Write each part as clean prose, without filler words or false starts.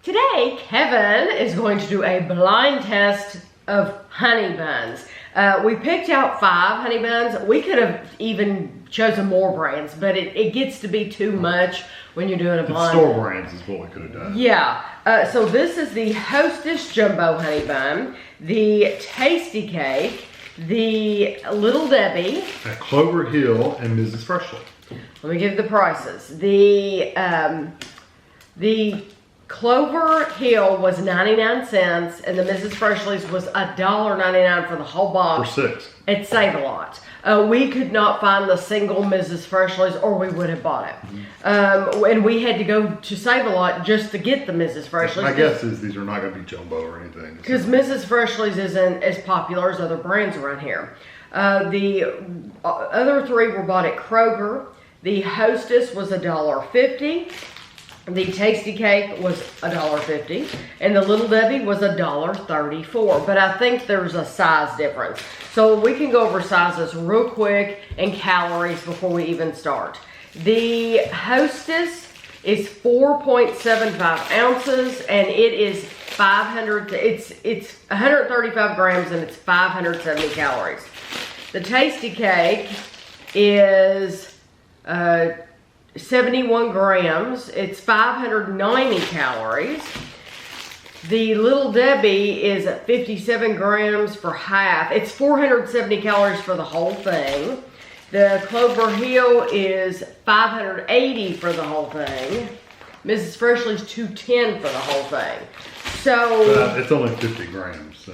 Today, Kevin is going to do a blind test of honey buns. We picked out 5 honey buns. We could have even chosen more brands, but it gets to be too much when you're doing a blind. Store brands is what we could have done. Yeah. So this is the Hostess Jumbo Honey Bun, the TastyKake, the Little Debbie. At CloverHill and Mrs. Freshley. Let me give you the prices. The CloverHill was 99 cents, and the Mrs. Freshley's was $1.99 for the whole box. For 6. It Save a Lot. We could not find the single Mrs. Freshley's, or we would have bought it. And we had to go to Save a Lot just to get the Mrs. Freshley's. My guess is these are not going to be jumbo or anything. Because Mrs. Freshley's isn't as popular as other brands around here. The other 3 were bought at Kroger. The Hostess was $1.50. The TastyKake was $1.50, and the Little Debbie was $1.34. But I think there's a size difference. So we can go over sizes real quick and calories before we even start. The Hostess is 4.75 ounces, and it is 135 grams, and it's 570 calories. The TastyKake is 71 grams. It's 590 calories. The Little Debbie is at 57 grams for half. It's 470 calories for the whole thing. The CloverHill is 580 for the whole thing. Mrs. Freshley's 210 for the whole thing. So it's only 50 grams. So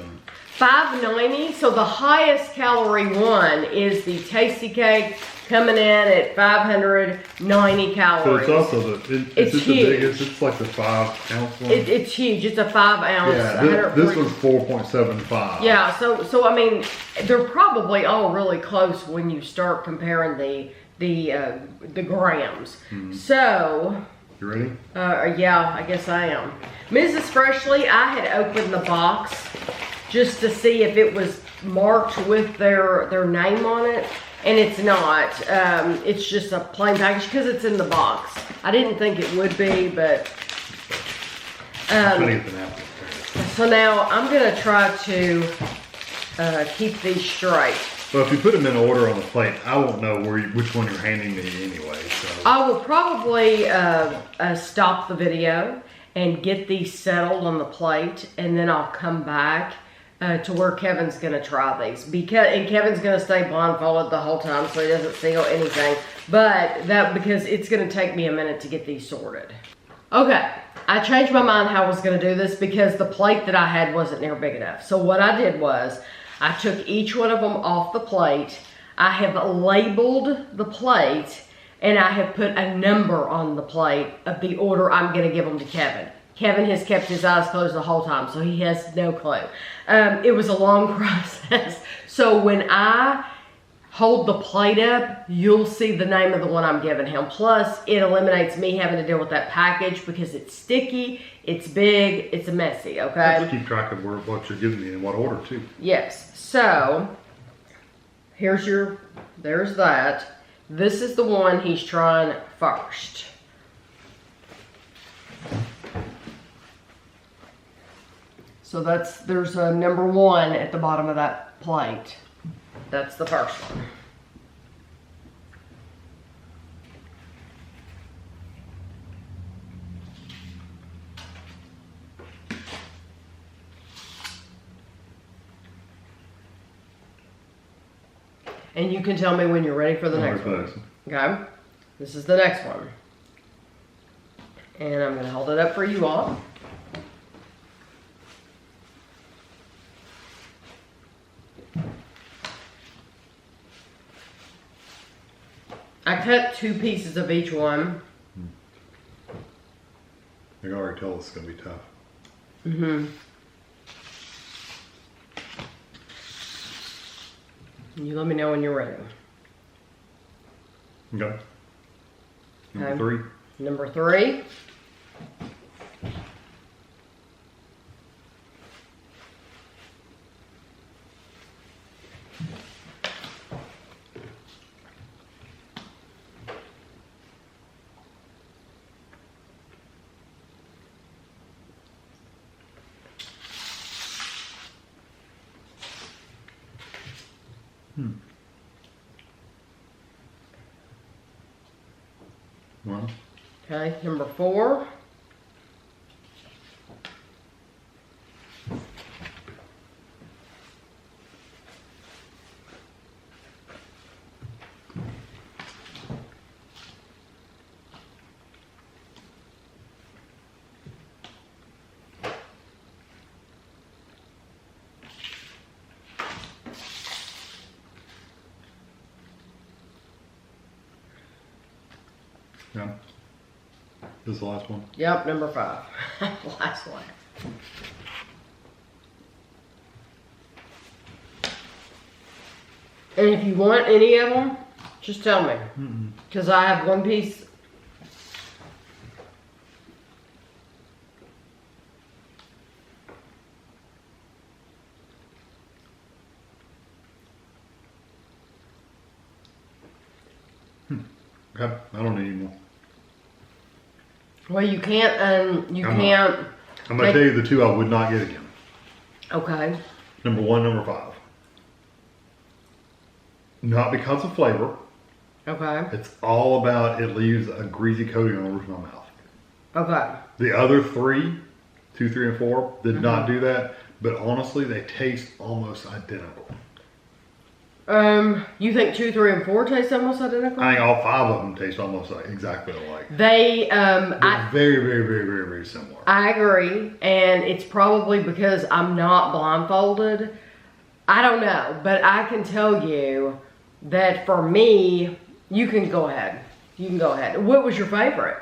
590. So the highest calorie one is the TastyKake, coming in at 590 calories. So it's also it's the huge. biggest. It's like the 5 ounce one. It's huge. It's a 5 ounce. Yeah, this was 4.75. Yeah, so I mean, they're probably all really close when you start comparing the grams. So. You ready? Yeah, I guess I am. Mrs. Freshley, I had opened the box just to see if it was marked with their name on it. And it's not. It's just a plain package because it's in the box. I didn't think it would be, but... so now I'm going to try to keep these straight. Well, if you put them in order on the plate, I won't know which one you're handing me anyway. So I will probably stop the video and get these settled on the plate, and then I'll come back to where Kevin's gonna try these, and Kevin's gonna stay blindfolded the whole time so he doesn't feel anything. But because it's gonna take me a minute to get these sorted. Okay, I changed my mind how I was gonna do this because the plate that I had wasn't near big enough. So what I did was I took each one of them off the plate. I have labeled the plate, and I have put a number on the plate of the order I'm gonna give them to Kevin. Kevin has kept his eyes closed the whole time, so he has no clue. It was a long process. So when I hold the plate up, you'll see the name of the one I'm giving him. Plus, it eliminates me having to deal with that package because it's sticky, it's big, it's messy, okay? just keep track of what you're giving me and what order, too. Yes. So, there's that. This is the one he's trying first. So there's a number 1 at the bottom of that plate. That's the first one. And you can tell me when you're ready for the next one. Okay? This is the next one. And I'm going to hold it up for you all. I cut 2 pieces of each one. I can already tell it's going to be tough. Mm-hmm. You let me know when you're ready. Okay. Number 3. Number 3. Well, Okay, number 4. yeah. This is the last one. Yep, number 5. Last one. And if you want any of them, just tell me. Because I have one piece. Okay, I don't need any more. Well, you can't, I'm gonna tell you the 2 I would not get again. Okay. Number 1, number 5. Not because of flavor. Okay. It's all about it leaves a greasy coating on the roof of my mouth. Okay. The other 3, 2, 3, and 4 did not do that, but honestly, they taste almost identical. You think 2, 3, and 4 taste almost identical? I think all 5 of them taste almost like exactly alike. They, They're very, very, very, very, very similar. I agree, and it's probably because I'm not blindfolded. I don't know, but I can tell you that for me, you can go ahead. You can go ahead. What was your favorite?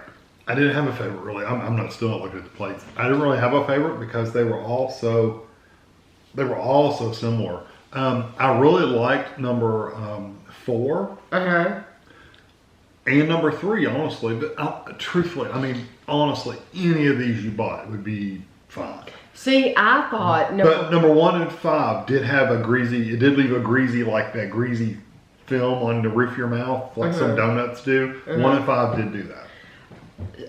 I didn't have a favorite really. I'm not still not looking at the plates. I didn't really have a favorite because they were all so similar. I really liked number 4 and number 3, honestly. But truthfully, I mean, honestly, any of these you bought would be fine. See, I thought but number 1 and 5 did have a greasy. It did leave a greasy, like that greasy film on the roof of your mouth, like some donuts do. 1 and 5 did do that.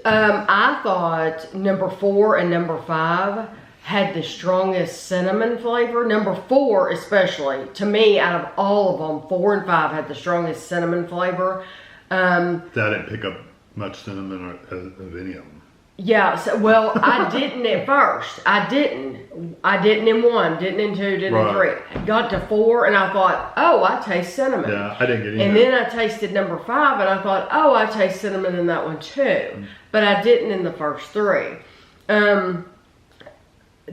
I thought number 4 and number 5 had the strongest cinnamon flavor. Number 4 especially, to me, out of all of them, 4 and 5 had the strongest cinnamon flavor. I didn't pick up much cinnamon of any of them. Yeah, so, well, I didn't at first. I didn't in 1, didn't in 2, didn't in 3. Got to 4 and I thought, oh, I taste cinnamon. Yeah, I didn't get any. And then I tasted number 5 and I thought, oh, I taste cinnamon in that one too. But I didn't in the first 3.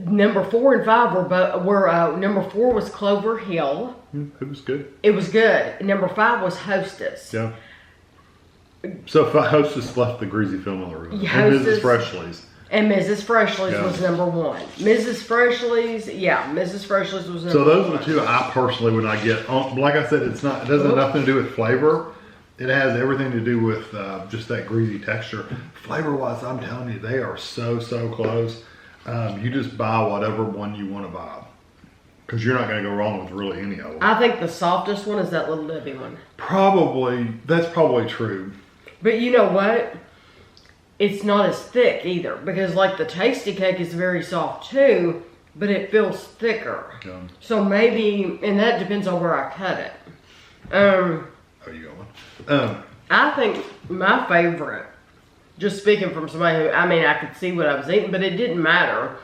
Number 4 and 5 were number 4 was CloverHill. It was good. It was good. Number 5 was Hostess. Yeah. So Hostess left the greasy film on the roof. Yeah, and Mrs. Freshley's. And Mrs. Freshley's was number 1. Mrs. Freshley's was number 1. So those are the 2 I personally would not get. Like I said, it doesn't have nothing to do with flavor. It has everything to do with just that greasy texture. Flavor-wise, I'm telling you, they are so close. You just buy whatever one you want to buy. Because you're not going to go wrong with really any of them. I think the softest one is that Little Debbie one. That's probably true. But you know what? It's not as thick either. Because like the TastyKake is very soft too, but it feels thicker. Yeah. So maybe, and that depends on where I cut it. How are you going? I think my favorite, just speaking from somebody who, I mean, I could see what I was eating, but it didn't matter.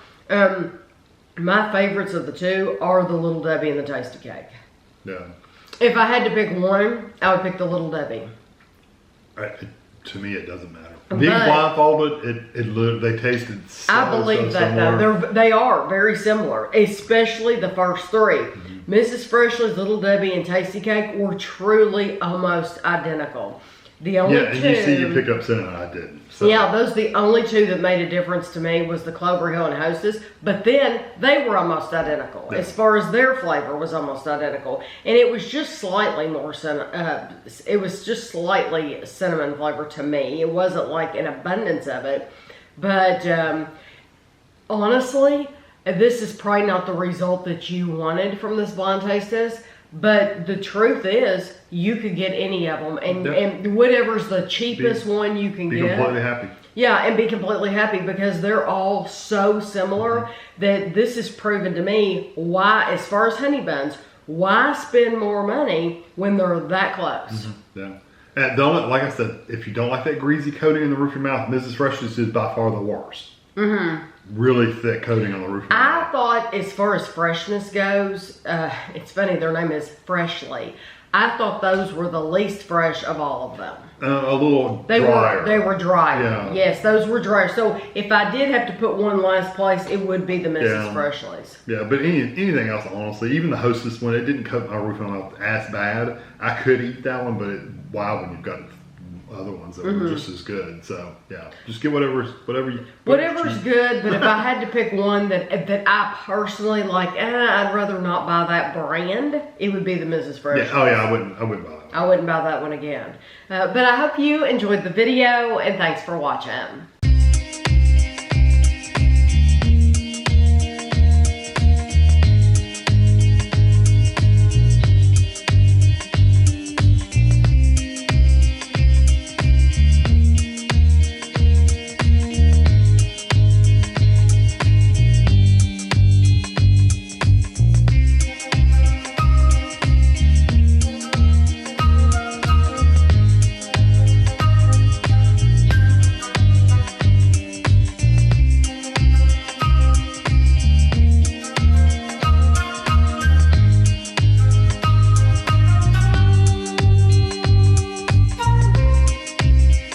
My favorites of the 2 are the Little Debbie and the TastyKake. Yeah. If I had to pick one, I would pick the Little Debbie. To me, it doesn't matter. Being blindfolded, they tasted so I believe that similar. though. They are very similar, especially the first 3. Mrs. Freshley's, Little Debbie, and TastyKake were truly almost identical. The only 2. And you see you picked up cinnamon, I didn't. So. Yeah, those are the only 2 that made a difference to me was the CloverHill and Hostess. But then they were almost identical. Yeah. As far as their flavor was almost identical. And it was just slightly more it was just slightly cinnamon flavor to me. It wasn't like an abundance of it. But honestly, this is probably not the result that you wanted from this blind taste test. But the truth is, you could get any of them, and whatever's the cheapest one you can get. Be completely happy. Yeah, and be completely happy because they're all so similar that this has proven to me why, as far as honey buns, Why spend more money when they're that close? Yeah. And don't, like I said, if you don't like that greasy coating in the roof of your mouth, Mrs. Freshley's is by far the worst. Really thick coating on the roof of your mouth. I thought, as far as freshness goes, it's funny, their name is Freshley. I thought those were the least fresh of all of them. A little drier. They were drier. Yeah. Yes, those were drier. So if I did have to put one last place, it would be the Mrs. Freshley's. Yeah, but anything else, honestly, even the Hostess one, it didn't coat my roof on mouth as bad. I could eat that one, but wow, when you've got other ones that were just as good. So yeah, just get whatever's good. But if I had to pick one that I personally like, I'd rather not buy that brand. It would be the Mrs. Fresh. Yeah. Oh yeah, I wouldn't buy that one. I wouldn't buy that one again. But I hope you enjoyed the video, and thanks for watching.